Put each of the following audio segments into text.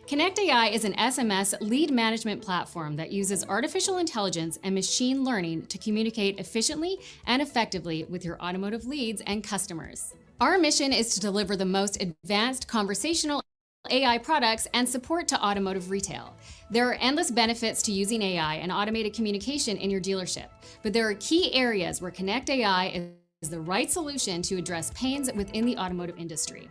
Connect AI is an SMS lead management platform that uses artificial intelligence and machine learning to communicate efficiently and effectively with your automotive leads and customers. Our mission is to deliver the most advanced conversational AI products and support to automotive retail. There are endless benefits to using AI and automated communication in your dealership, but there are key areas where Connect AI is the right solution to address pains within the automotive industry.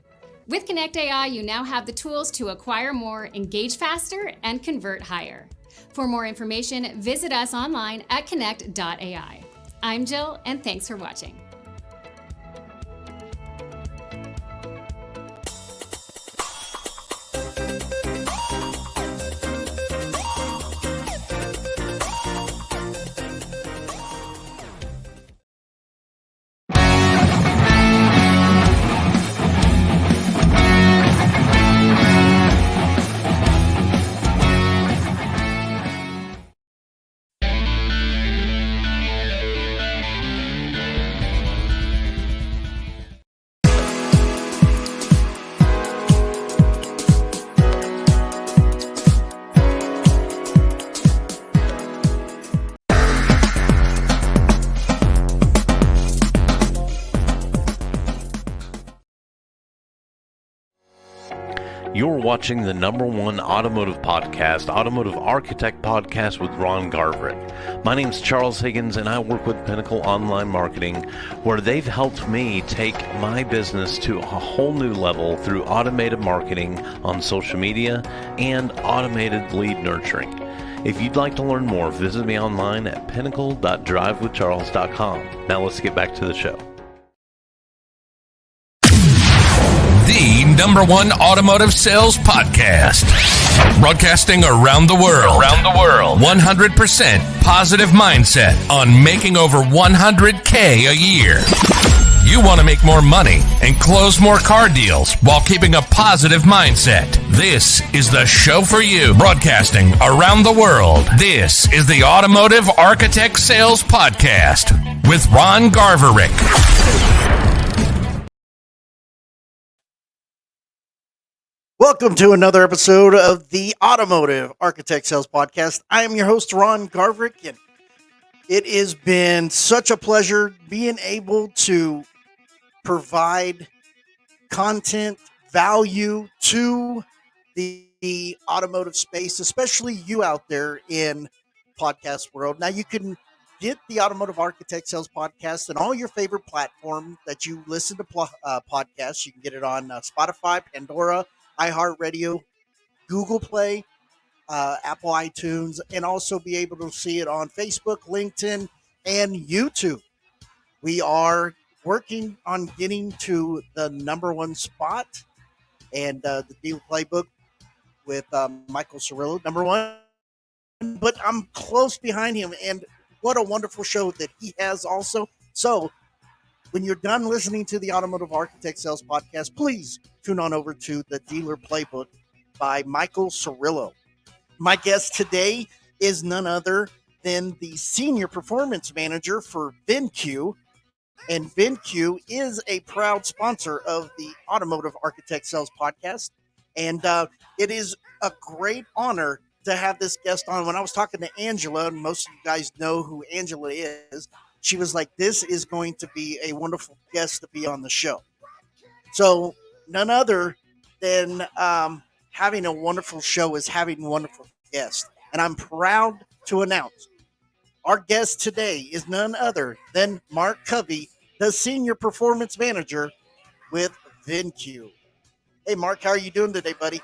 With Connect AI, you now have the tools to acquire more, engage faster, and convert higher. For more information, visit us online at connect.ai. I'm Jill, and thanks for watching. You're watching the #1 automotive podcast, Automotive Architect Podcast with Ron Garverick. My name's Charles Higgins, and I work with Pinnacle Online Marketing, where they've helped me take my business to a whole new level through automated marketing on social media and automated lead nurturing. If you'd like to learn more, visit me online at pinnacle.drivewithcharles.com. Now let's get back to the show. The #1 automotive sales podcast, broadcasting around the world. 100% positive mindset on making over $100K a year. You want to make more money and close more car deals while keeping a positive mindset. This is the show for you. Broadcasting around the world. This is the Automotive Architect Sales Podcast with Ron Garverick. Welcome to another episode of the Automotive Architect Sales Podcast. I am your host, Ron Garverick, and it has been such a pleasure being able to provide content, value to the automotive space, especially you out there in podcast world. Now, you can get the Automotive Architect Sales Podcast and all your favorite platforms that you listen to podcasts. You can get it on Spotify, Pandora, iHeartRadio, Google Play, Apple iTunes, and also be able to see it on Facebook, LinkedIn, and YouTube. We are working on getting to the #1 spot, and the deal playbook with Michael Cirillo, #1. But I'm close behind him, and what a wonderful show that he has also. So when you're done listening to the Automotive Architect Sales Podcast, please tune on over to the Dealer Playbook by Michael Cirillo. My guest today is none other than the Senior Performance Manager for VINCUE. And VINCUE is a proud sponsor of the Automotive Architect Sales Podcast. And it is a great honor to have this guest on. When I was talking to Angela, and most of you guys know who Angela is, she was like, this is going to be a wonderful guest to be on the show. So none other than having a wonderful show is having wonderful guests. And I'm proud to announce our guest today is none other than Mark Covey, the Senior Performance Manager with VINCUE. Hey, Mark, how are you doing today, buddy?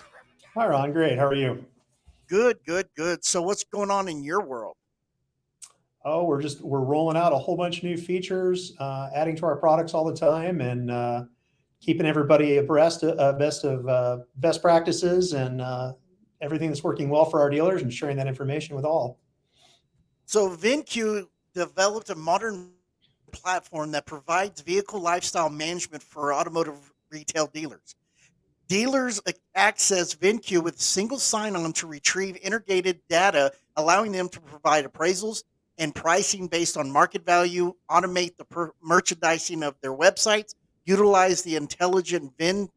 Hi, Ron. Great. How are you? Good. So what's going on in your world? Oh, we're rolling out a whole bunch of new features, adding to our products all the time, and keeping everybody abreast of best practices and everything that's working well for our dealers, and sharing that information with all. So VINCUE developed a modern platform that provides vehicle lifestyle management for automotive retail dealers. Dealers access VINCUE with single sign-on to retrieve integrated data, allowing them to provide appraisals and pricing based on market value, automate the merchandising of their websites, utilize the intelligent VIN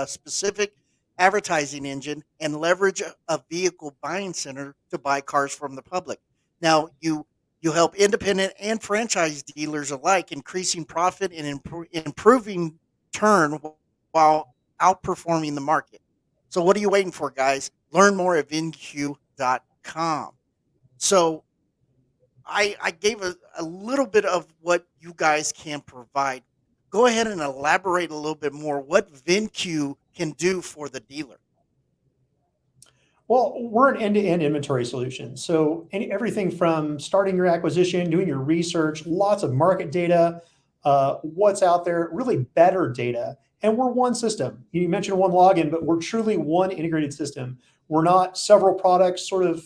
specific advertising engine and leverage a vehicle buying center to buy cars from the public. Now, you help independent and franchise dealers alike, increasing profit and improving turn while outperforming the market. So, what are you waiting for, guys? Learn more at VinCue.com. So, I gave a little bit of what you guys can provide. Go ahead and elaborate a little bit more what VinCue can do for the dealer. Well, we're an end-to-end inventory solution. So everything from starting your acquisition, doing your research, lots of market data, what's out there, really better data. And we're one system. You mentioned one login, but we're truly one integrated system. We're not several products sort of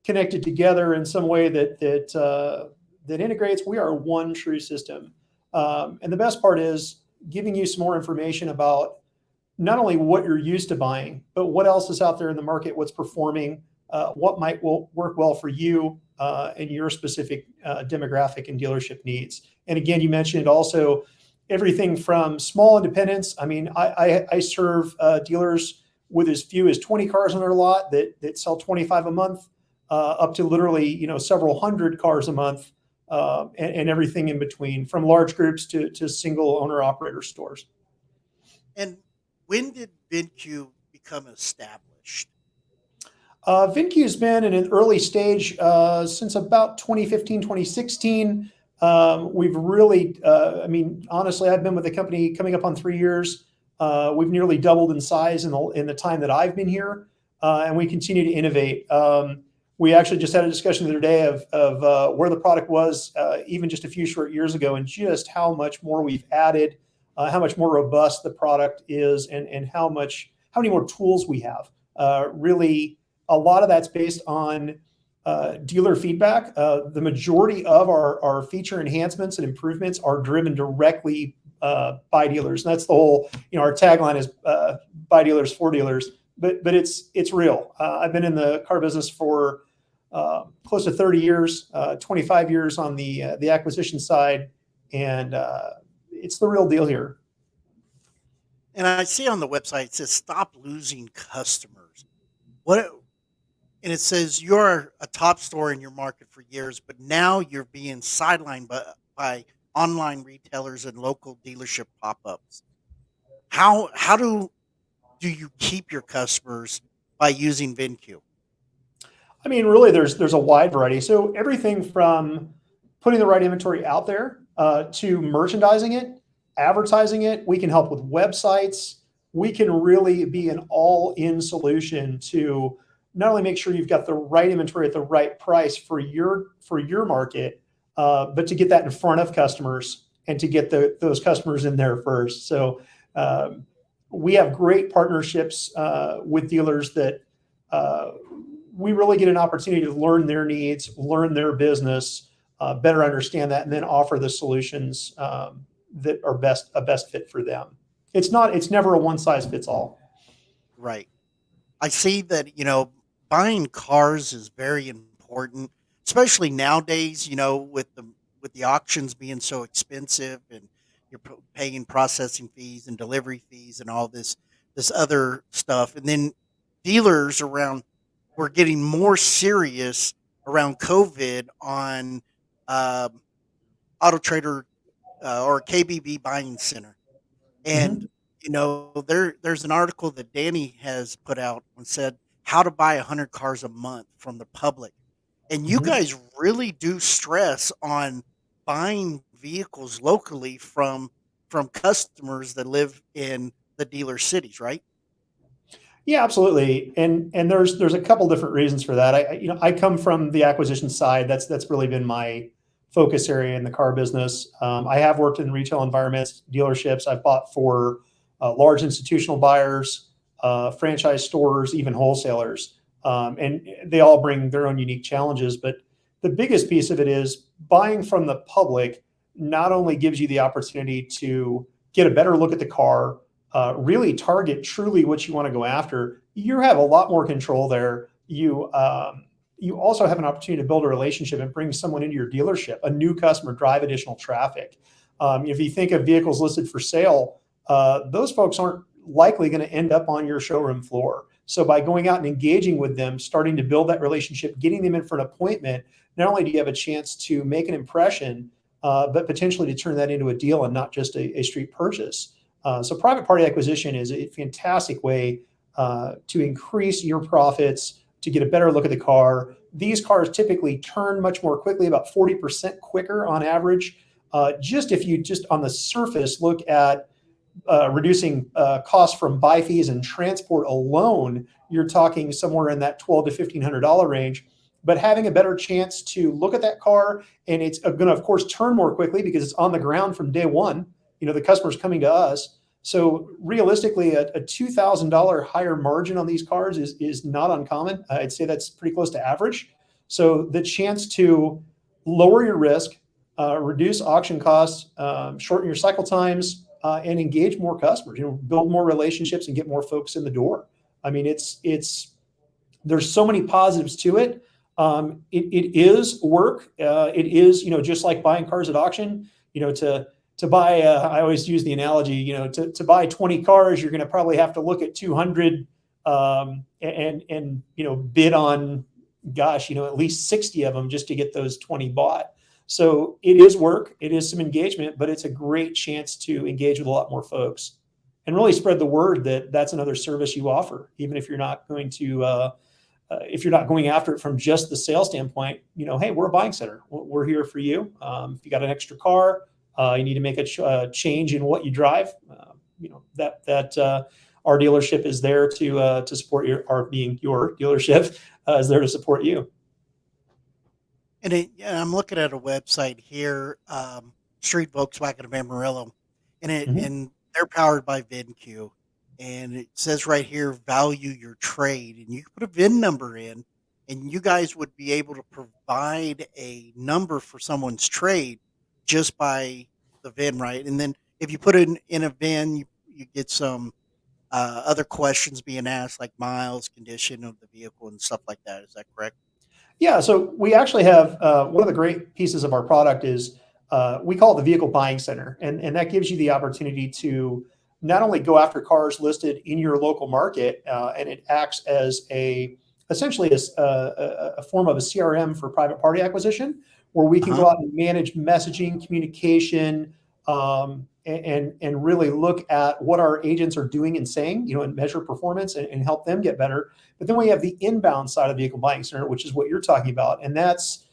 connected together in some way that integrates. We are one true system. And the best part is giving you some more information about not only what you're used to buying, but what else is out there in the market, what's performing, what might work well for you and your specific demographic and dealership needs. And again, you mentioned also everything from small independents. I mean, I serve dealers with as few as 20 cars on their lot that sell 25 a month, up to literally, several hundred cars a month, and everything in between, from large groups to single owner operator stores. And when did VinCue become established? VinCue has been in an early stage since about 2015, 2016. We've really, honestly, I've been with the company coming up on 3 years. We've nearly doubled in size in the time that I've been here, and we continue to innovate. We actually just had a discussion the other day of where the product was even just a few short years ago, and just how much more we've added, how much more robust the product is, and how many more tools we have. Really, a lot of that's based on dealer feedback. The majority of our feature enhancements and improvements are driven directly by dealers. And that's the whole, our tagline is by dealers for dealers, but it's real. I've been in the car business for close to 30 years, 25 years on the acquisition side, and it's the real deal here. And I see on the website it says stop losing customers. And it says you're a top store in your market for years, but now you're being sidelined by online retailers and local dealership pop-ups. How do you keep your customers by using VinCue? I mean, really, there's a wide variety. So everything from putting the right inventory out there to merchandising it, advertising it. We can help with websites. We can really be an all-in solution to not only make sure you've got the right inventory at the right price for your market, but to get that in front of customers and to get those customers in there first. So we have great partnerships with dealers that we really get an opportunity to learn their needs, learn their business, better understand that, and then offer the solutions that are a best fit for them. It's never a one size fits all. Right. I see that, buying cars is very important, especially nowadays, with the auctions being so expensive and you're paying processing fees and delivery fees and all this other stuff. And then dealers around were getting more serious around COVID on Auto Trader or KBB Buying Center. And, there's an article that Danny has put out and said how to buy 100 cars a month from the public. And you guys really do stress on buying vehicles locally from customers that live in the dealer cities, right? Yeah, absolutely. And there's a couple different reasons for that. I come from the acquisition side. That's really been my focus area in the car business. I have worked in retail environments, dealerships. I've bought for large institutional buyers, franchise stores, even wholesalers. And they all bring their own unique challenges. But the biggest piece of it is buying from the public not only gives you the opportunity to get a better look at the car, really target truly what you want to go after. You have a lot more control there. You also have an opportunity to build a relationship and bring someone into your dealership, a new customer, drive additional traffic. If you think of vehicles listed for sale, those folks aren't likely going to end up on your showroom floor. So by going out and engaging with them, starting to build that relationship, getting them in for an appointment, not only do you have a chance to make an impression, but potentially to turn that into a deal and not just a street purchase. So private party acquisition is a fantastic way to increase your profits, to get a better look at the car. These cars typically turn much more quickly, about 40% quicker on average. Just if you just on the surface look at reducing costs from buy fees and transport alone, you're talking somewhere in that $1,200 to $1,500 range. But having a better chance to look at that car, and it's going to, of course, turn more quickly because it's on the ground from day one. The customer's coming to us. So realistically, a $2,000 higher margin on these cars is not uncommon. I'd say that's pretty close to average. So the chance to lower your risk, reduce auction costs, shorten your cycle times, and engage more customers, build more relationships and get more folks in the door. I mean, there's so many positives to it. It is work. It is, just like buying cars at auction, to buy, I always use the analogy, to buy 20 cars, you're going to probably have to look at 200 and bid on, at least 60 of them just to get those 20 bought. So it is work, it is some engagement, but it's a great chance to engage with a lot more folks and really spread the word that that's another service you offer, even if you're not going to, if you're not going after it from just the sales standpoint. Hey, we're a buying center. We're here for you. If you got an extra car, you need to make a change in what you drive. That our dealership is there to support your dealership is there to support you. And I'm looking at a website here, Street Volkswagen of Amarillo, and they're powered by VINCUE. And it says right here, value your trade. And you can put a VIN number in, and you guys would be able to provide a number for someone's trade just by the VIN, right? And then if you put it in a VIN, you get some other questions being asked, like miles, condition of the vehicle, and stuff like that. Is that correct? Yeah, so we actually have one of the great pieces of our product is we call it the Vehicle Buying Center. And that gives you the opportunity to not only go after cars listed in your local market, and it acts as essentially as a form of a CRM for private party acquisition, where we can go out and manage messaging, communication, and really look at what our agents are doing and saying, and measure performance and help them get better. But then we have the inbound side of the Vehicle Buying Center, which is what you're talking about. And that's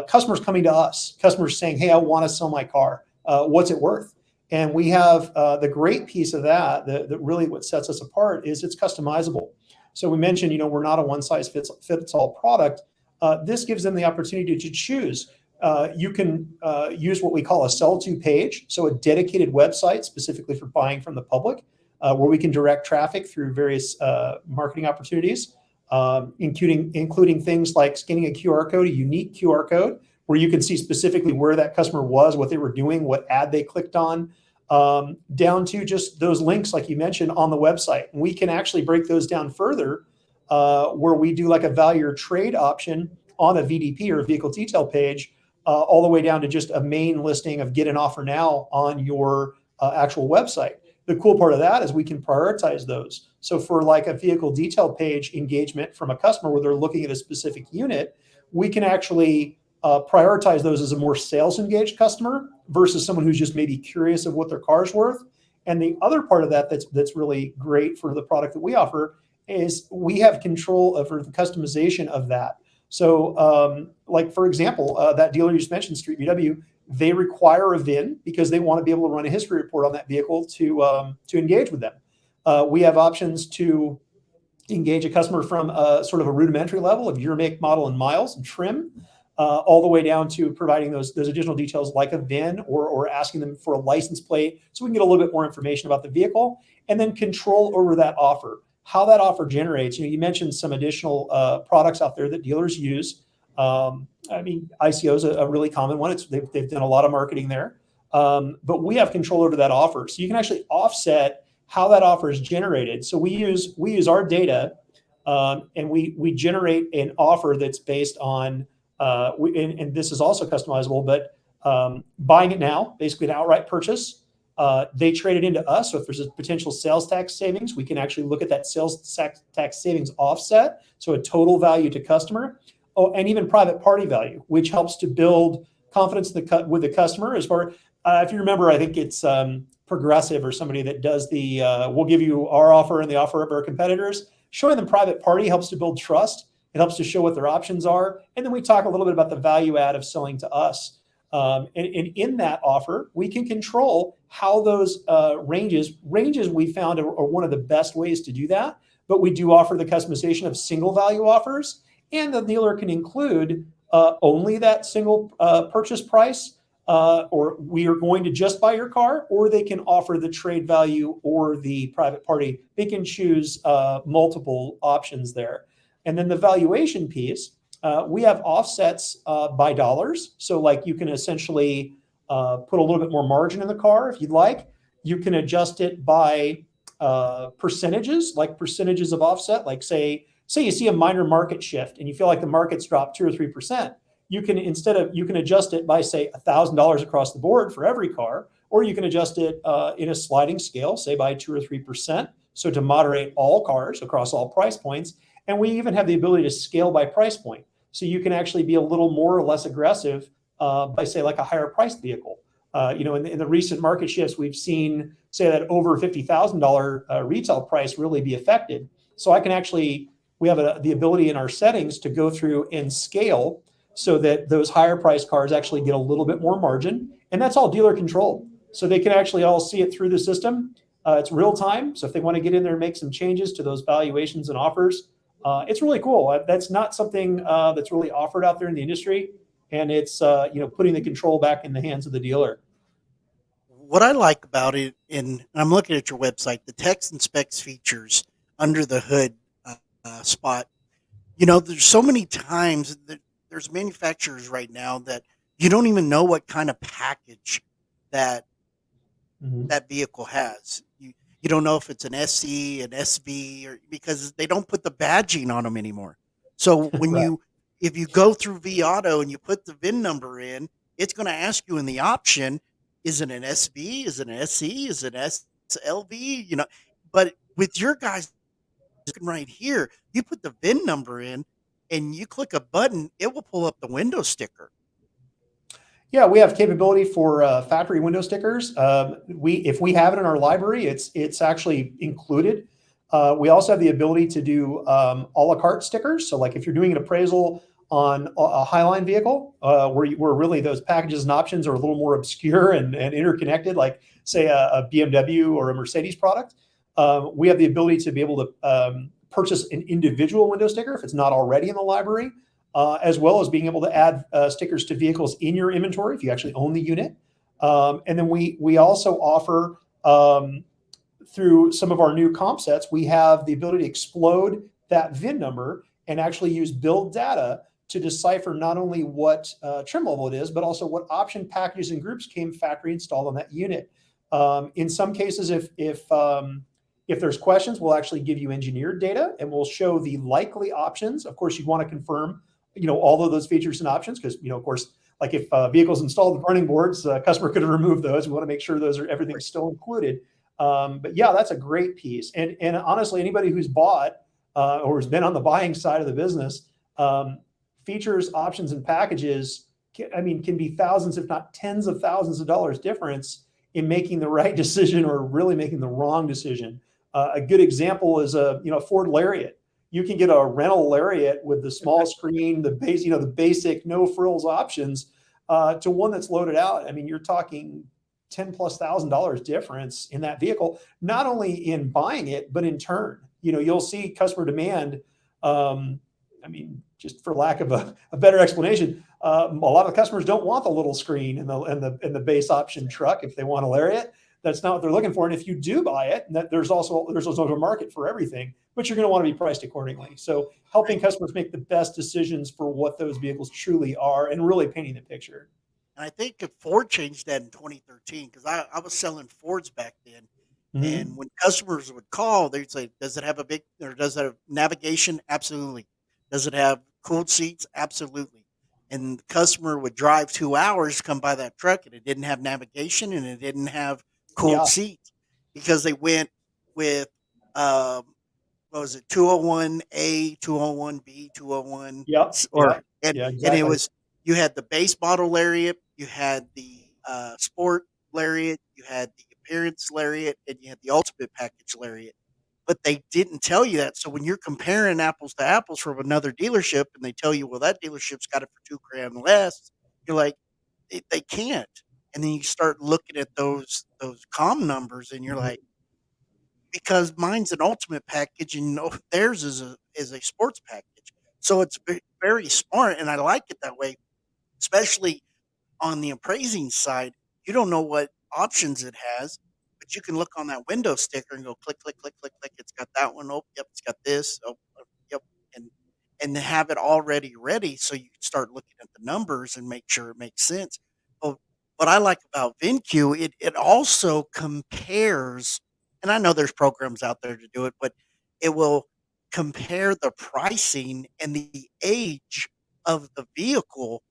customers coming to us, customers saying, hey, I want to sell my car. What's it worth? And we have the great piece of that really what sets us apart is it's customizable. So we mentioned, we're not a one size fits all product. This gives them the opportunity to choose. You can use what we call a sell to page, so a dedicated website specifically for buying from the public, where we can direct traffic through various marketing opportunities, including things like scanning a QR code, a unique QR code, where you can see specifically where that customer was, what they were doing, what ad they clicked on, down to just those links, like you mentioned, on the website. And we can actually break those down further, where we do like a value your trade option on a VDP or a vehicle detail page, all the way down to just a main listing of get an offer now on your actual website. The cool part of that is we can prioritize those. So for like a vehicle detail page engagement from a customer where they're looking at a specific unit, we can actually prioritize those as a more sales engaged customer versus someone who's just maybe curious of what their car's worth. And the other part of that that's really great for the product that we offer is we have control over the customization of that. So like, for example, that dealer you just mentioned, Street VW, they require a VIN because they want to be able to run a history report on that vehicle to engage with them. We have options to engage a customer from sort of a rudimentary level of year, make, model, and miles and trim, all the way down to providing those additional details like a VIN or asking them for a license plate so we can get a little bit more information about the vehicle, and then control over that offer. How that offer generates, you mentioned some additional products out there that dealers use. ICO is a really common one. They've done a lot of marketing there, but we have control over that offer. So you can actually offset how that offer is generated. So we use our data, and we generate an offer that's based on, and this is also customizable, but buying it now, basically an outright purchase, They trade it into us. So if there's a potential sales tax savings, we can actually look at that sales tax savings offset. So a total value to customer. Oh, and even private party value, which helps to build confidence with the customer. As far if you remember, I think it's Progressive or somebody that does the we'll give you our offer and the offer of our competitors. Showing them private party helps to build trust. It helps to show what their options are. And then we talk a little bit about the value add of selling to us. And in that offer, we can control how those ranges we found are one of the best ways to do that. But we do offer the customization of single value offers, and the dealer can include only that single purchase price, or we are going to just buy your car, or they can offer the trade value or the private party. They can choose multiple options there. And then the valuation piece, we have offsets by dollars. So like you can essentially put a little bit more margin in the car if you'd like. You can adjust it by percentages, like percentages of offset. Like say you see a minor market shift and you feel like the market's dropped 2 or 3%. You can adjust it by say $1,000 across the board for every car, or you can adjust it in a sliding scale, say by 2 or 3%. So to moderate all cars across all price points. And we even have the ability to scale by price point. So you can actually be a little more or less aggressive by say like a higher priced vehicle. In the recent market shifts, we've seen say that over $50,000 retail price really be affected. So we have the ability in our settings to go through and scale so that those higher priced cars actually get a little bit more margin. And that's all dealer controlled. So they can actually all see it through the system. It's real time. So if they want to get in there and make some changes to those valuations and offers, it's really cool. That's not something that's really offered out there in the industry. And it's putting the control back in the hands of the dealer. What I like about it, and I'm looking at your website, the text and specs features under the hood spot. There's so many times that there's manufacturers right now that you don't even know what kind of package that that vehicle has. You don't know if it's an SC, an SV, or because they don't put the badging on them anymore. So when Right. if you go through V Auto and you put the VIN number in, it's going to ask you in the option, is it an SB? Is it an SC? Is it an SLV? But with your guys right here, you put the VIN number in and you click a button, it will pull up the window sticker. Yeah, we have capability for factory window stickers. If we have it in our library, it's actually included. We also have the ability to do a la carte stickers. So like if you're doing an appraisal on a Highline vehicle, where really those packages and options are a little more obscure and interconnected, like say a BMW or a Mercedes product, we have the ability to be able to purchase an individual window sticker if it's not already in the library. As well as being able to add stickers to vehicles in your inventory if you actually own the unit. And then we also offer, through some of our new comp sets, we have the ability to explode that VIN number and actually use build data to decipher not only what trim level it is, but also what option packages and groups came factory installed on that unit. In some cases, if there's questions, we'll actually give you engineered data and we'll show the likely options. Of course, you want to confirm all of those features and options because, of course, like if vehicles installed with running boards, customer could have removed those. We want to make sure everything's still included. But yeah, that's a great piece. And honestly, anybody who's bought or has been on the buying side of the business, features, options, and packages, can be thousands, if not tens of thousands of dollars difference in making the right decision or really making the wrong decision. A good example is a Ford Lariat. You can get a rental Lariat with the small screen, the basic no frills options, to one that's loaded out. You're talking $10,000+ difference in that vehicle, not only in buying it, but in turn. You'll see customer demand. Just for lack of a better explanation, a lot of customers don't want the little screen in the base option truck if they want a Lariat. That's not what they're looking for. And if you do buy it, there's also a market for everything, but you're going to want to be priced accordingly. So helping customers make the best decisions for what those vehicles truly are and really painting the picture. And I think if Ford changed that in 2013, because I was selling Fords back then. Mm-hmm. And when customers would call, they'd say, does it have does it have navigation? Absolutely. Does it have cooled seats? Absolutely. And the customer would drive 2 hours to come by that truck and it didn't have navigation and it didn't have cooled Yeah. seats because they went with um, what was it, 201A, 201B, 201, Yep. or Yep. and Yeah, and it exactly. was, you had the base model lariat, you had the sport lariat, you had the appearance lariat, and you had the ultimate package lariat. But they didn't tell you that. So when you're comparing apples to apples from another dealership, and they tell you, well, that dealership's got it for 2 grand less, you're like, they can't. And then you start looking at those com numbers, and you're Mhm. like, because mine's an ultimate package, and theirs is a sports package. So it's very smart, and I like it that way, especially on the appraising side. You don't know what options it has, but you can look on that window sticker and go click, click, click, click, click. It's got that one. Oh, yep, it's got this. Oh, yep, and and have it already ready, so you can start looking at the numbers and make sure it makes sense. But what I like about VinCue, it also compares, and I know there's programs out there to do it, but it will compare the pricing and the age of the vehicle,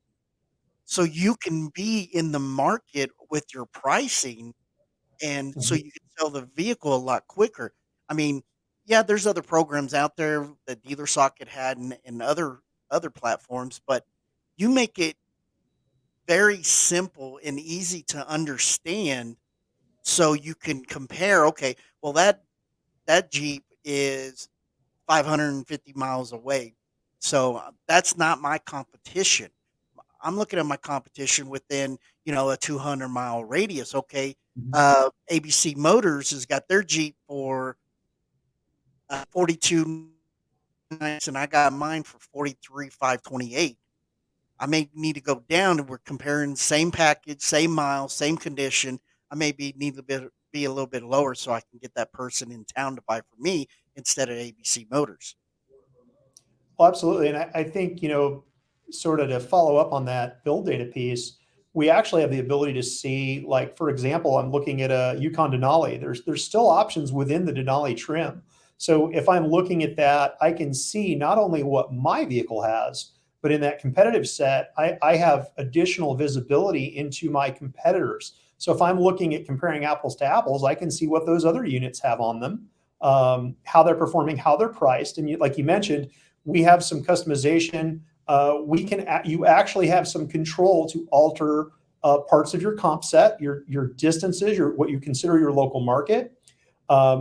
so you can be in the market with your pricing, and so Mhm. you can sell the vehicle a lot quicker. I mean, yeah, there's other programs out there that Dealer Socket had, and other platforms, but you make it very simple and easy to understand, so you can compare. Okay, well, that Jeep is 550 miles away, so that's not my competition. I'm looking at my competition within, a 200-mile radius. Okay, Mhm. ABC Motors has got their Jeep for 42 nights, and I got mine for 43,528. I may need to go down, and we're comparing same package, same miles, same condition. I may need to be a little bit lower, so I can get that person in town to buy from me instead of ABC Motors. Well, absolutely. And I think, sort of to follow up on that build data piece, we actually have the ability to see, like, for example, I'm looking at a Yukon Denali. There's still options within the Denali trim. So if I'm looking at that, I can see not only what my vehicle has, but in that competitive set, I have additional visibility into my competitors. So if I'm looking at comparing apples to apples, I can see what those other units have on them, how they're performing, how they're priced. And like you mentioned, we have some customization. You actually have some control to alter parts of your comp set, your distances, what you consider your local market.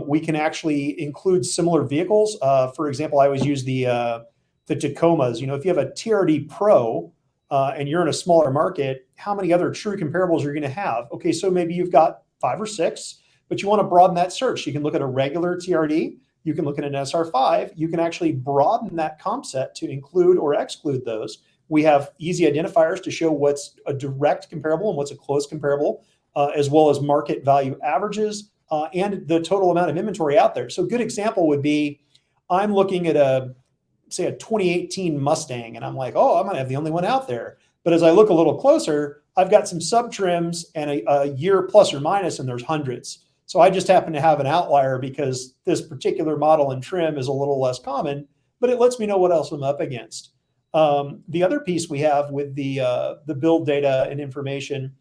We can actually include similar vehicles. For example, I always use the Tacomas. If you have a TRD Pro and you're in a smaller market, how many other true comparables are you going to have? Okay, so maybe you've got 5 or 6, but you want to broaden that search. You can look at a regular TRD. You can look at an SR5. You can actually broaden that comp set to include or exclude those. We have easy identifiers to show what's a direct comparable and what's a close comparable, as well as market value averages and the total amount of inventory out there. So a good example would be, I'm looking at say a 2018 Mustang, and I'm like, oh, I'm gonna have the only one out there. But as I look a little closer, I've got some sub trims and a year plus or minus, and there's hundreds. So I just happen to have an outlier because this particular model and trim is a little less common, but it lets me know what else I'm up against. The other piece we have with the build data and information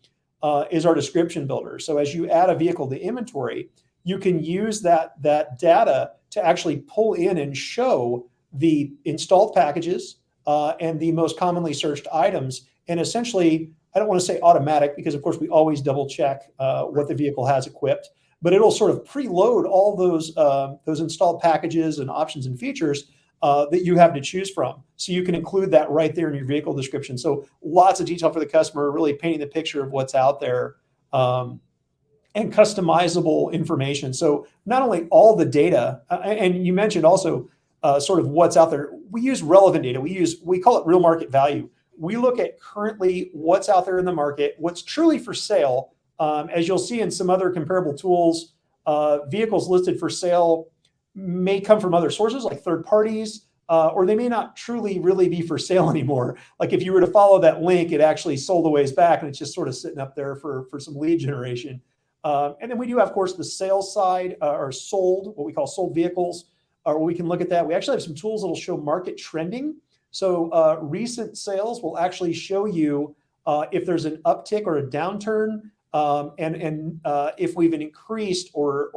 is our description builder. So as you add a vehicle to inventory, you can use that data to actually pull in and show the installed packages and the most commonly searched items. And essentially, I don't want to say automatic because, of course, we always double check what the vehicle has equipped, but it'll sort of preload all those installed packages and options and features that you have to choose from. So you can include that right there in your vehicle description. So lots of detail for the customer, really painting the picture of what's out there. And customizable information. So not only all the data, and you mentioned also sort of what's out there. We use relevant data. We call it real market value. We look at currently what's out there in the market, what's truly for sale. As you'll see in some other comparable tools, vehicles listed for sale may come from other sources like third parties, or they may not truly really be for sale anymore. Like if you were to follow that link, it actually sold a ways back and it's just sort of sitting up there for some lead generation. And then we do have, of course, the sales side or sold, what we call sold vehicles, or we can look at that. We actually have some tools that will show market trending. So recent sales will actually show you if there's an uptick or a downturn and if we've increased or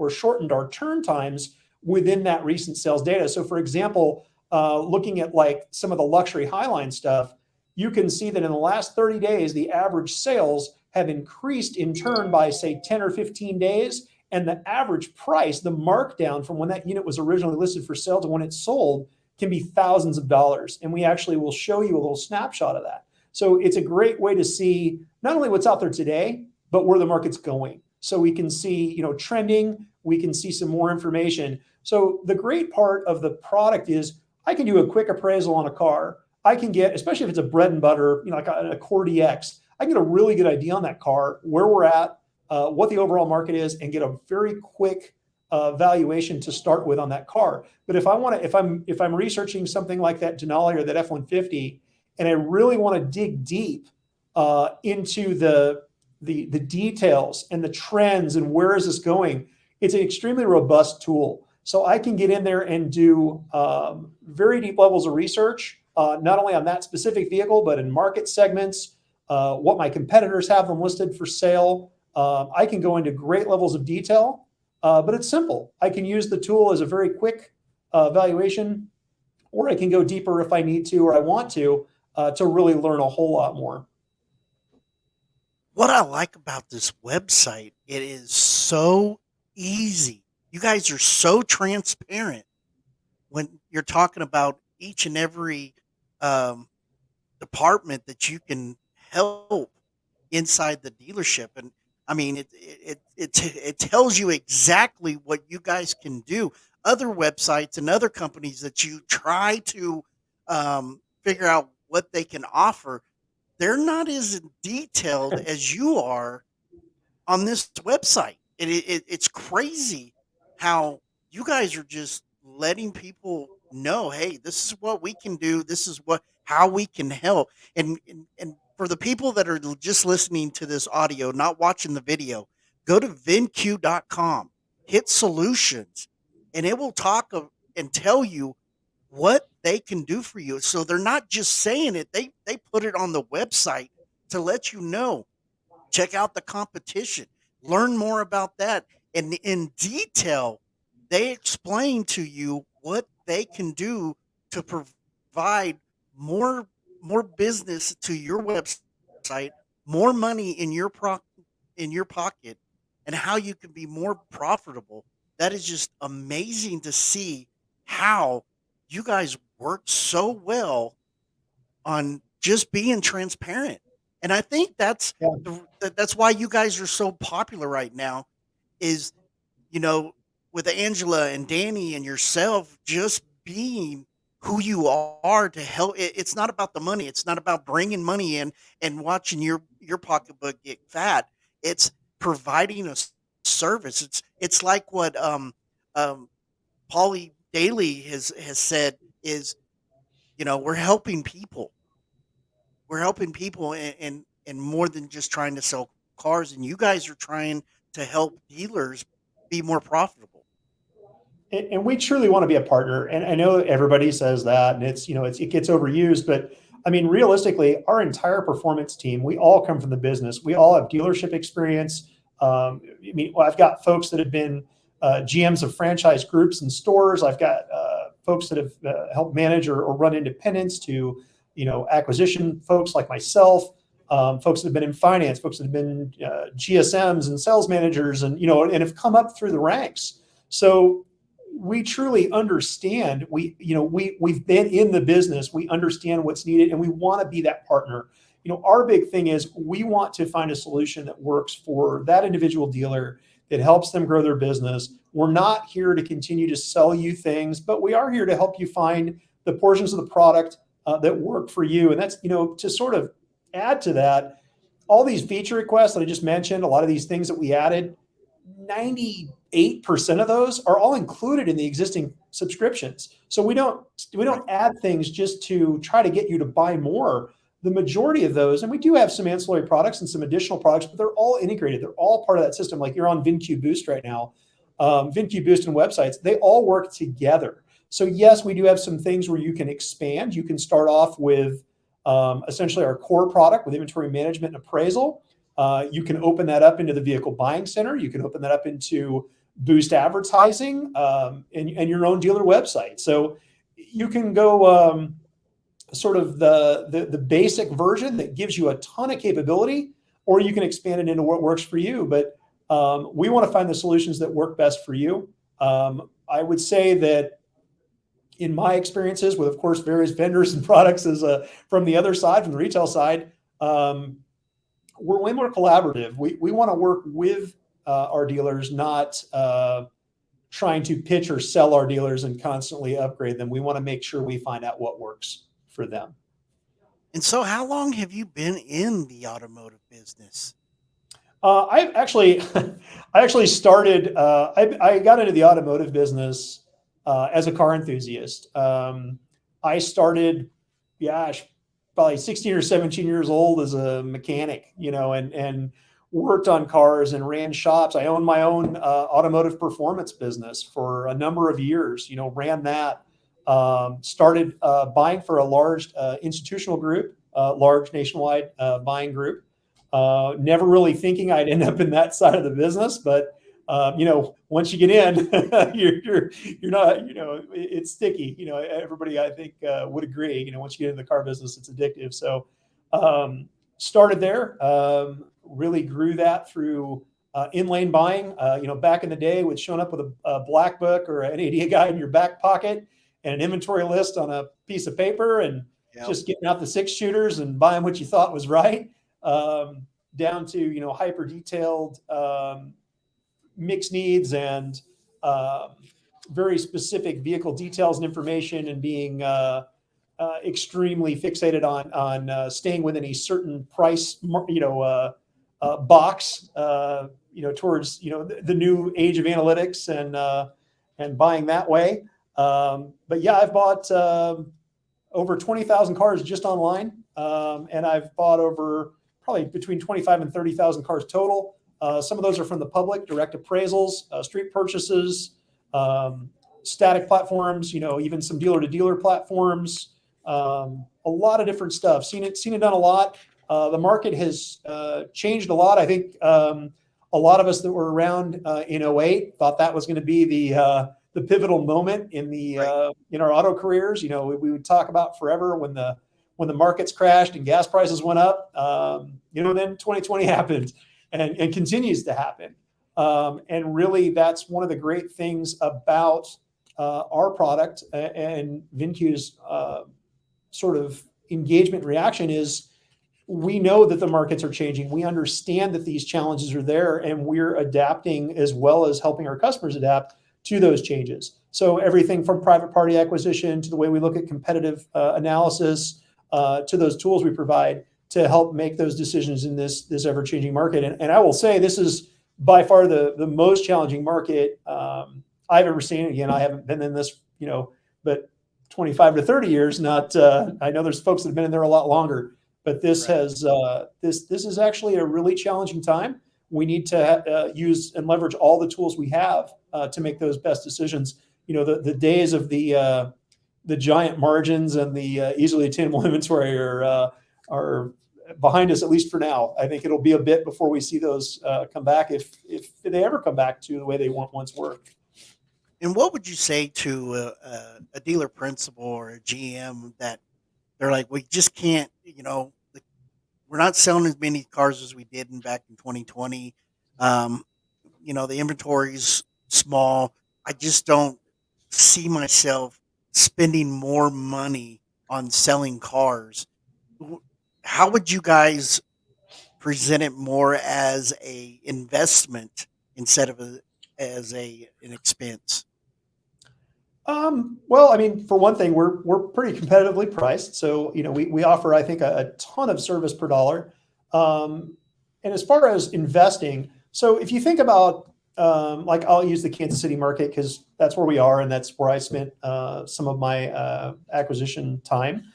shortened our turn times within that recent sales data. So for example, looking at like some of the luxury highline stuff, you can see that in the last 30 days, the average sales have increased in turn by say 10 or 15 days. And the average price, the markdown from when that unit was originally listed for sale to when it's sold can be thousands of dollars. And we actually will show you a little snapshot of that. So it's a great way to see not only what's out there today, but where the market's going. So we can see, trending, we can see some more information. So the great part of the product is I can do a quick appraisal on a car. I can get, especially if it's a bread and butter, like a Core DX, I can get a really good idea on that car, where we're at, what the overall market is, and get a very quick valuation to start with on that car. But if I'm researching something like that Denali or that F-150, and I really want to dig deep into the details and the trends and where is this going, it's an extremely robust tool. So I can get in there and do very deep levels of research, not only on that specific vehicle, but in market segments, what my competitors have them listed for sale. I can go into great levels of detail, but it's simple. I can use the tool as a very quick valuation, or I can go deeper if I need to or I want to really learn a whole lot more. What I like about this website, it is so easy. You guys are so transparent when you're talking about each and every department that you can help inside the dealership. And I mean, it tells you exactly what you guys can do. Other websites and other companies that you try to figure out what they can offer, they're not as detailed as you are on this website. It's crazy how you guys are just letting people know, hey, this is what we can do. This is how we can help. And for the people that are just listening to this audio, not watching the video, go to VINCUE.com, hit solutions, and it will talk and tell you what they can do for you. So they're not just saying it, they put it on the website to let you know. Check out the competition, learn more about that. And in detail, they explain to you what they can do to provide more business to your website, more money in your pocket, and how you can be more profitable. That is just amazing to see how you guys work so well on just being transparent. And I think that's why you guys are so popular right now is, with Angela and Danny and yourself just being who you are to help. It's not about the money. It's not about bringing money in and watching your pocketbook get fat. It's providing a service. It's like what Paulie Daly has said is, we're helping people. We're helping people and more than just trying to sell cars. And you guys are trying to help dealers be more profitable. And we truly want to be a partner. And I know everybody says that, and it gets overused, but I mean, realistically, our entire performance team, we all come from the business. We all have dealership experience. I've got folks that have been GMs of franchise groups and stores. I've got folks that have helped manage or run independents to, acquisition folks like myself, folks that have been in finance, folks that have been GSMs and sales managers, and have come up through the ranks. So we truly understand. We've been in the business. We understand what's needed, and we want to be that partner. Our big thing is we want to find a solution that works for that individual dealer, that helps them grow their business. We're not here to continue to sell you things, but we are here to help you find the portions of the product that work for you. And that's, to sort of add to that, all these feature requests that I just mentioned, a lot of these things that we added, 98% of those are all included in the existing subscriptions. So we don't add things just to try to get you to buy more. The majority of those, and we do have some ancillary products and some additional products, but they're all integrated. They're all part of that system. Like you're on VinCue Boost right now. VinCue Boost and websites, they all work together. So yes, we do have some things where you can expand. You can start off with essentially our core product with inventory management and appraisal. You can open that up into the vehicle buying center. You can open that up into boost advertising and your own dealer website. So you can go sort of the basic version that gives you a ton of capability, or you can expand it into what works for you. But we want to find the solutions that work best for you. I would say that in my experiences with, of course, various vendors and products from the other side, from the retail side, we're way more collaborative. We want to work with our dealers, not trying to pitch or sell our dealers and constantly upgrade them. We want to make sure we find out what works for them. And so, how long have you been in the automotive business? I actually started. I got into the automotive business as a car enthusiast. I started, probably 16 or 17 years old as a mechanic, and worked on cars and ran shops. I owned my own automotive performance business for a number of years. Ran that. Started buying for a large institutional group, large nationwide buying group. Never really thinking I'd end up in that side of the business, but once you get in, you're not, it's sticky. Everybody I think would agree. Once you get into the car business, it's addictive. So started there, really grew that through in-lane buying. Back in the day, with showing up with a black book or an ADA guide in your back pocket and an inventory list on a piece of paper, and just getting out the 6-shooters and buying what you thought was right. Down to hyper detailed mixed needs and very specific vehicle details and information, and being extremely fixated on staying within a certain price box towards the new age of analytics and buying that way. But yeah, I've bought over 20,000 cars just online, and I've bought over probably between 25 and 30,000 cars total. Some of those are from the public, direct appraisals, street purchases, static platforms, even some dealer-to-dealer platforms, a lot of different stuff. Seen it done a lot. The market has changed a lot. I think a lot of us that were around in 2008 thought that was going to be the pivotal moment in in our auto careers. We would talk about forever when the markets crashed and gas prices went up. Then 2020 happened and continues to happen. And really, that's one of the great things about our product and VinCue's sort of engagement reaction is, we know that the markets are changing. We understand that these challenges are there, and we're adapting as well as helping our customers adapt to those changes. So everything from private party acquisition to the way we look at competitive analysis to those tools we provide to help make those decisions in this ever-changing market. And I will say, this is by far the most challenging market I've ever seen. Again, I haven't been in this, but 25 to 30 years. Not I know there's folks that have been in there a lot longer. But this has this is actually a really challenging time. We need to use and leverage all the tools we have to make those best decisions. The days of the giant margins and the easily attainable inventory are behind us, at least for now. I think it'll be a bit before we see those come back, if they ever come back to the way they once were. And what would you say to a dealer principal or a GM that they're like, we just can't, we're not selling as many cars as we did back in 2020. The inventory's small. I just don't see myself spending more money on selling cars. How would you guys present it more as a investment instead of as an expense? Well, I mean, for one thing, we're pretty competitively priced. So, we offer, I think, a ton of service per dollar. And as far as investing, so if you think about, I'll use the Kansas City market because that's where we are, and that's where I spent some of my acquisition time.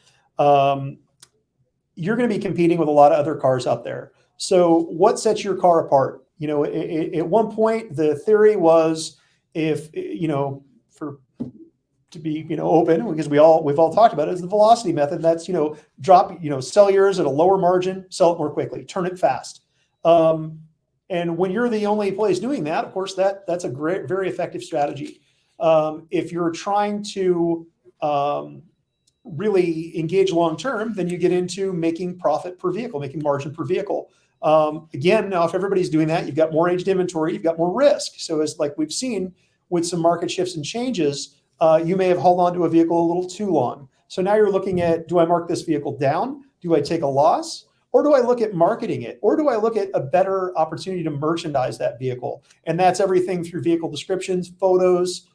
You're going to be competing with a lot of other cars out there. So what sets your car apart? At one point, the theory was, if, for to be, open, because we've all talked about it, is the velocity method. That's, sell yours at a lower margin, sell it more quickly, turn it fast. And when you're the only place doing that, of course, that's a great, very effective strategy. If you're trying to really engage long term, then you get into making profit per vehicle, making margin per vehicle. Again, now if everybody's doing that, you've got more aged inventory, you've got more risk. So as like we've seen with some market shifts and changes, you may have held on to a vehicle a little too long. So now you're looking at, do I mark this vehicle down? Do I take a loss? Or do I look at marketing it? Or do I look at a better opportunity to merchandise that vehicle? And that's everything through vehicle descriptions, photos,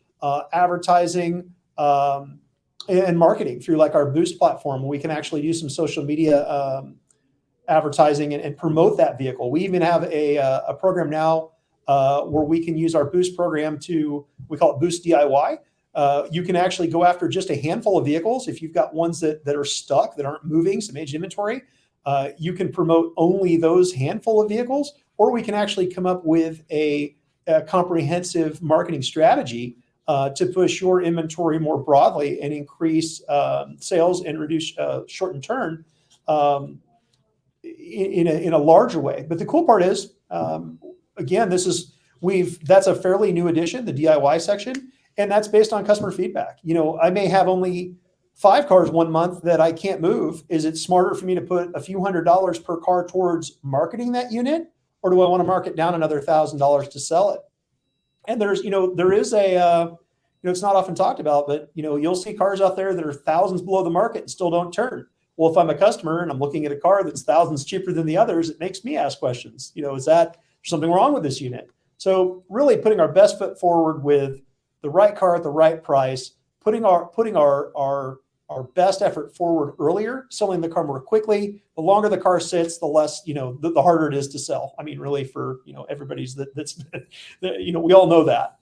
advertising, and marketing through like our Boost platform. We can actually use some social media advertising and promote that vehicle. We even have a program now where we can use our Boost program we call it Boost DIY. You can actually go after just a handful of vehicles. If you've got ones that are stuck, that aren't moving, some aged inventory, you can promote only those handful of vehicles, or we can actually come up with a comprehensive marketing strategy to push your inventory more broadly and increase sales and reduce shorten turn in a larger way. But the cool part is, again, that's a fairly new addition, the DIY section, and that's based on customer feedback. I may have only 5 cars one month that I can't move. Is it smarter for me to put a few $100s per car towards marketing that unit, or do I want to mark it down another $1,000 to sell it? And there is it's not often talked about, but you'll see cars out there that are thousands below the market and still don't turn. Well, if I'm a customer and I'm looking at a car that's thousands cheaper than the others, it makes me ask questions. Is that something wrong with this unit? So really putting our best foot forward with the right car at the right price, putting our best effort forward earlier, selling the car more quickly. The longer the car sits, the less, the harder it is to sell. I mean, really for, everybody's we all know that.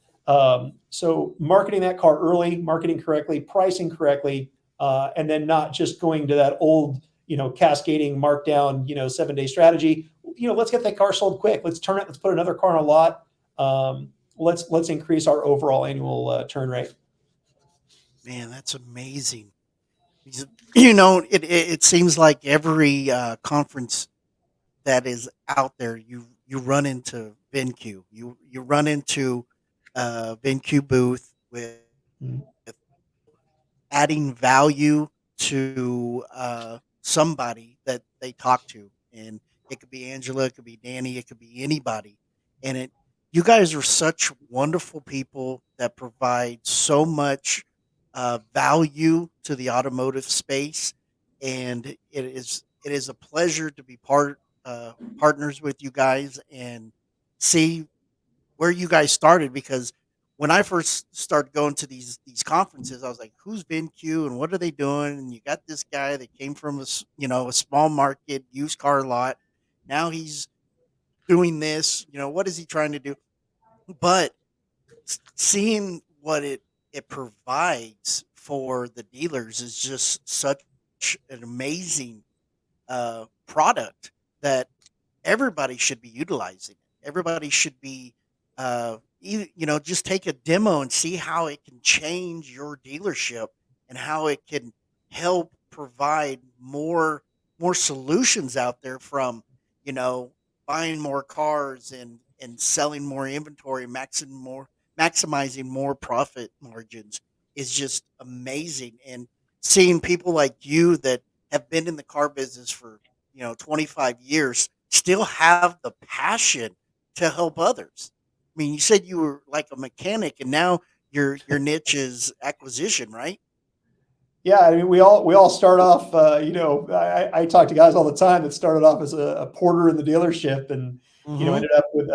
So marketing that car early, marketing correctly, pricing correctly, and then not just going to that old, cascading markdown, 7-day strategy. Let's get that car sold quick. Let's turn it. Let's put another car on a lot. Let's increase our overall annual turn rate. Man, that's amazing. It seems like every conference that is out there, you run into VINCUE. You run into VINCUE booth with adding value to somebody that they talk to, and it could be Angela, it could be Danny, it could be anybody, and you guys are such wonderful people that provide so much value to the automotive space, and it is a pleasure to be partners with you guys and see where you guys started. Because when I first started going to these conferences, I was like, "Who's VinQ and what are they doing?" And you got this guy that came from a small market used car lot. Now he's doing this. What is he trying to do? But seeing what it provides for the dealers is just such an amazing product that everybody should be utilizing. Everybody should be, just take a demo and see how it can change your dealership and how it can help provide more solutions out there, from, buying more cars and selling more inventory, maximizing more profit margins is just amazing. And seeing people like you that have been in the car business for 25 years still have the passion to help others. I mean, you said you were like a mechanic, and now your niche is acquisition, right? Yeah, I mean, we all start off. I talk to guys all the time that started off as a porter in the dealership, and ended up with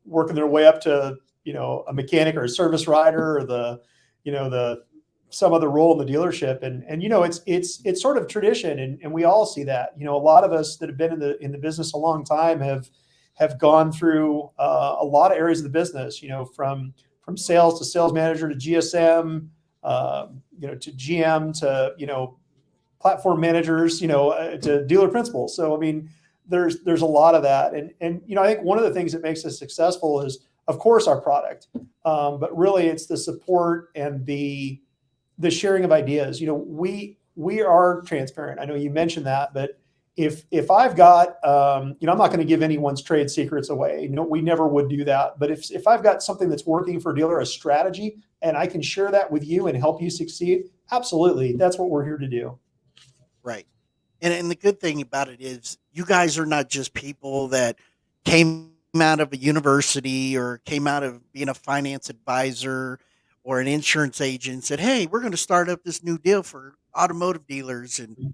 working their way up to a mechanic or a service rider, or the some other role in the dealership. And it's sort of tradition, and we all see that. A lot of us that have been in the business a long time have gone through a lot of areas of the business. From sales to sales manager to GSM, to GM, to platform managers, to dealer principals. So I mean, there's a lot of that, and I think one of the things that makes us successful is, of course, our product, but really it's the support and the the sharing of ideas. We are transparent. I know you mentioned that, but if I've got, I'm not going to give anyone's trade secrets away. We never would do that. But if I've got something that's working for a dealer, a strategy, and I can share that with you and help you succeed, absolutely, that's what we're here to do. Right. And the good thing about it is you guys are not just people that came out of a university or came out of being a finance advisor or an insurance agent and said, "Hey, we're going to start up this new deal for automotive dealers and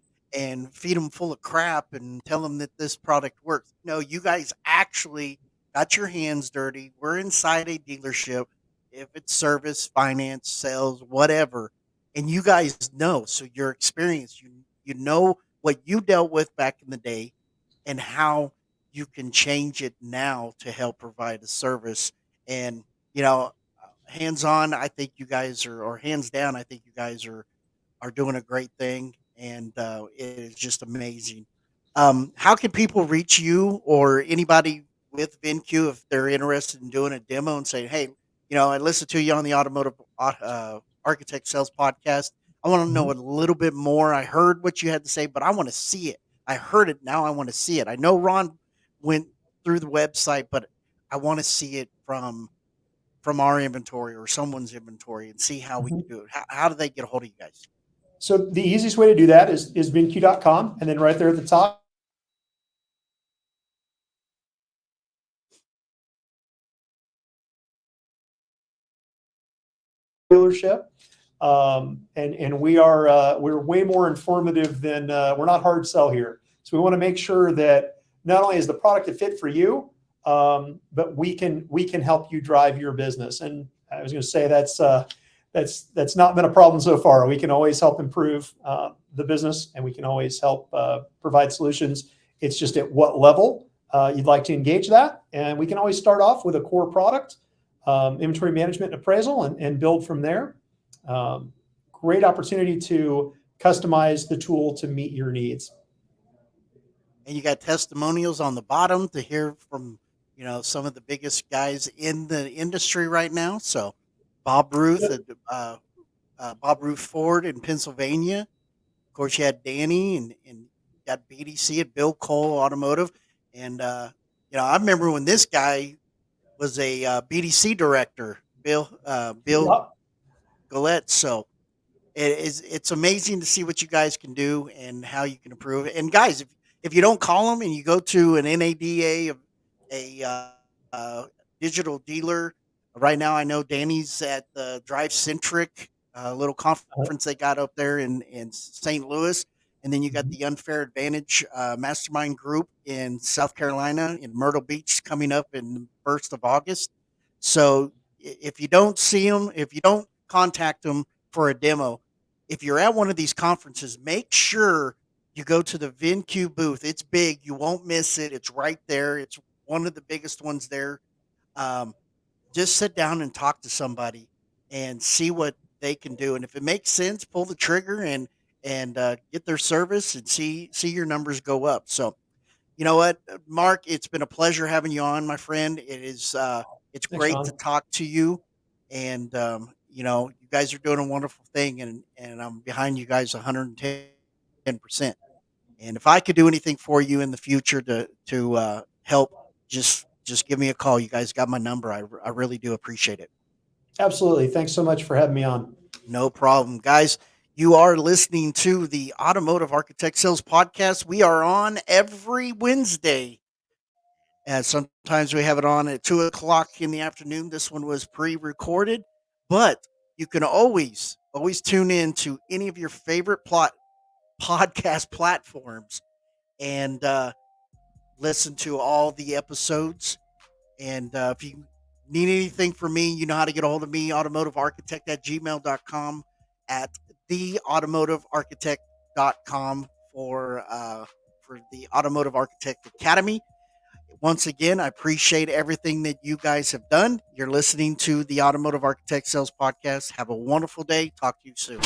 feed them full of crap and tell them that this product works." No, you guys actually got your hands dirty. We're inside a dealership, if it's service, finance, sales, whatever, and you guys know. So your experience, you know what you dealt with back in the day and how you can change it now to help provide a service. And you know, hands on, I think you guys are, or hands down, I think you guys are doing a great thing, and it is just amazing. How can people reach you or anybody with VinCue if they're interested in doing a demo and say, "Hey, I listened to you on the Automotive Architect Sales Podcast. I want to know a little bit more. I heard what you had to say, but I want to see it. I heard it. Now I want to see it. I know Ron went through the website, but I want to see it from our inventory or someone's inventory and see how we can do it." How do they get a hold of you guys? So the easiest way to do that is VinCue.com, and then right there at the top, dealership. And we're way more informative than we're not hard sell here. So we want to make sure that not only is the product a fit for you, but we can help you drive your business. And I was going to say that's not been a problem so far. We can always help improve the business, and we can always help provide solutions. It's just at what level you'd like to engage that, and we can always start off with a core product, inventory management and appraisal, and build from there. Great opportunity to customize the tool to meet your needs. And you got testimonials on the bottom to hear from some of the biggest guys in the industry right now. So Bob Ruth at Bob Ruth Ford in Pennsylvania. Of course, you had Danny and got BDC at Bill Cole Automotive. And I remember when this guy was a BDC director, Bill Gillette. So it's amazing to see what you guys can do and how you can improve it. And guys, if you don't call them and you go to an NADA, a digital dealer, right now I know Danny's at the Drive Centric little conference they got up there in St. Louis. And then you got the Unfair Advantage Mastermind Group in South Carolina in Myrtle Beach coming up in the 1st of August. So if you don't see them, if you don't contact them for a demo, if you're at one of these conferences, make sure you go to the VinCue booth. It's big. You won't miss it. It's right there. It's one of the biggest ones there. Just sit down and talk to somebody and see what they can do. And if it makes sense, pull the trigger and get their service and see your numbers go up. So, you know what, Mark, it's been a pleasure having you on, my friend. It's Thanks, great Sean. to talk to you. And, you guys are doing a wonderful thing, and I'm behind you guys 110%. And if I could do anything for you in the future to help, just give me a call. You guys got my number. I really do appreciate it. Absolutely. Thanks so much for having me on. No problem, guys. You are listening to the Automotive Architect Sales Podcast. We are on every Wednesday. And sometimes we have it on at 2:00 in the afternoon. This one was pre-recorded, but you can always tune in to any of your favorite podcast platforms and listen to all the episodes. And if you need anything from me, you know how to get a hold of me, automotivearchitect@gmail.com, at theautomotivearchitect.com for the Automotive Architect Academy. Once again, I appreciate everything that you guys have done. You're listening to the Automotive Architect Sales Podcast. Have a wonderful day. Talk to you soon.